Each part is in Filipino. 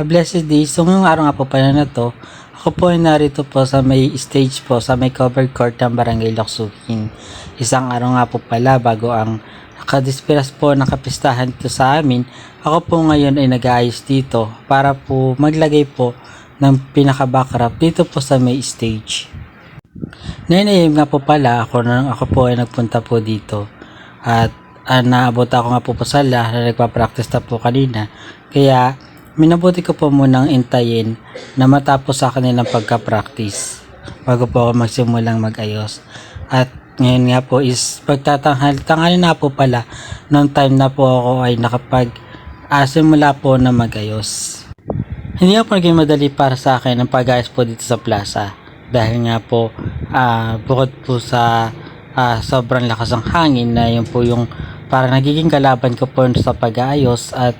Blessed day. So ngayong araw nga po pala na to, ako po ay narito po sa may stage po, sa may covered court ng Barangay Locsukin. Isang araw nga po pala bago ang nakadispiras po ng kapistahan dito sa amin, ako po ngayon ay nag-aayos dito para po maglagay po ng pinaka-backrap dito po sa may stage. 9 AM nga po pala, ako po ay nagpunta po dito at naabot ako nga po sa sala na nagpa-practice na po kanina. Kaya minabuti ko po munang intayin na matapos sa kanilang pagka-practice bago po ako magsimulang mag-ayos. At ngayon nga po is tanghali na po pala noong time na po ako ay simula po na mag-ayos. Hindi nga po naging madali para sa akin ang pag-ayos po dito sa plaza dahil nga po bukod po sa sobrang lakas ng hangin na yun po yung para nagiging kalaban ko po sa pag-aayos. At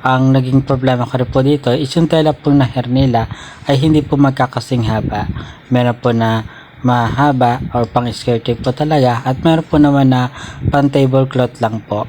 ang naging problema ko rin po dito is yung tela po na hernila ay hindi po magkakasing haba. Meron po na mahaba or pang skirting po talaga at meron po naman na pang tablecloth lang po.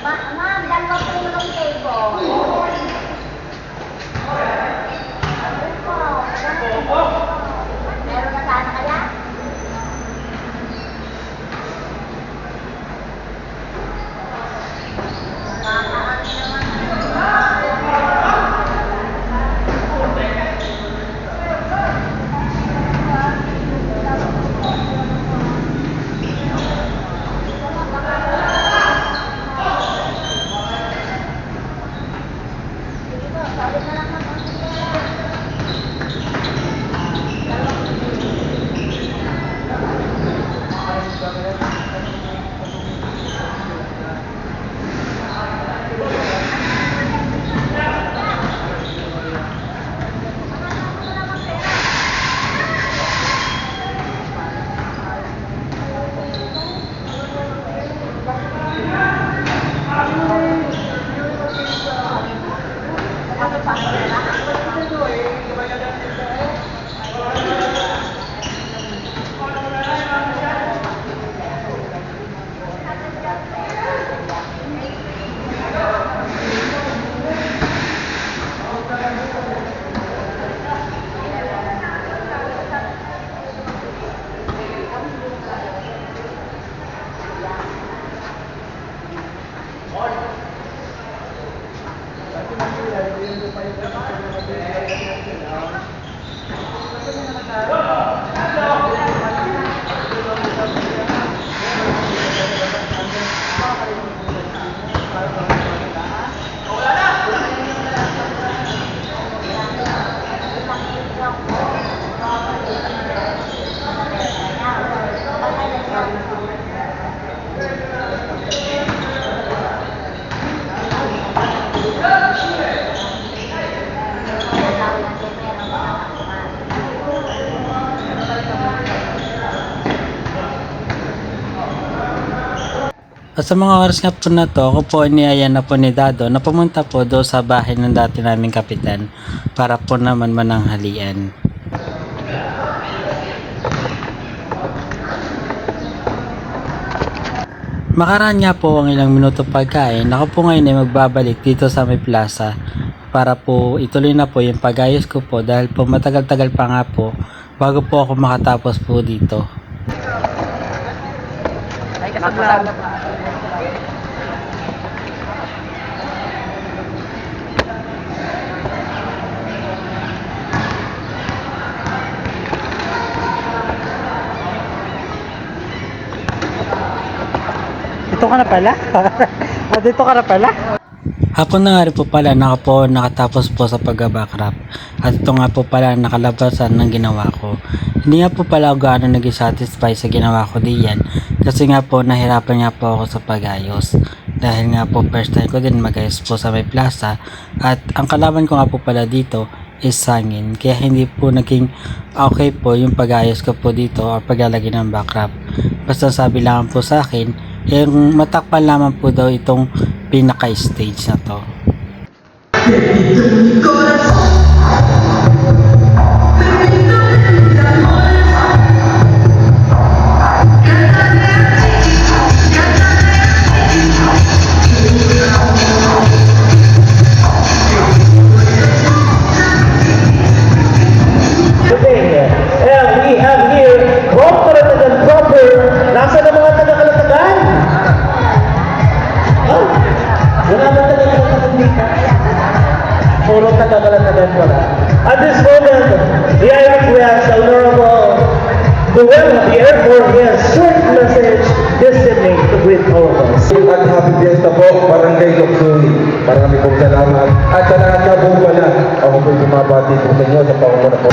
Ma'am, dalawa po yung table. At sa mga oras nga po na to, ako po niyaya na po ni Dado na pumunta po doon sa bahay ng dati naming kapitan para po naman mananghalian. Makaraan nga po ang ilang minuto pagkain, ako po ngayon ay magbabalik dito sa may plaza para po ituloy na po yung pag-ayos ko po dahil po matagal-tagal pa nga po bago po ako makatapos po dito. Dito ka na pala? Dito ka na pala? Hapon na nga rin po pala nakatapos po sa pag-backrap at ito nga po pala nakalabasan ng ginawa ko. Hindi nga po pala ako gaano naging satisfy sa ginawa ko diyan kasi nga po nahirapan nga po ako sa pag-ayos dahil nga po first time ko din mag-ayos po sa may plaza at ang kalaban ko nga po pala dito is hangin kaya hindi po naging okay po yung pag-ayos ko po dito o paglalagay ng backrap. Basta sabi lang po sa akin yung matakpan lamang po daw itong pinaka-stage na to. And we have here, corporate and proper. Nasa na mga taga-kalatagan? Oh, wala na taga-kalatagan dito. Puro taga-kalatagan wala. At this moment, the I request the Honorable Duel of the Airport has short message disseminate with all of us. At happy fiesta po, Barangay Luxury. Marami pong salamat. At sa lahat na po pala, ako po'y bumabati po sa inyo sa pangunguna po.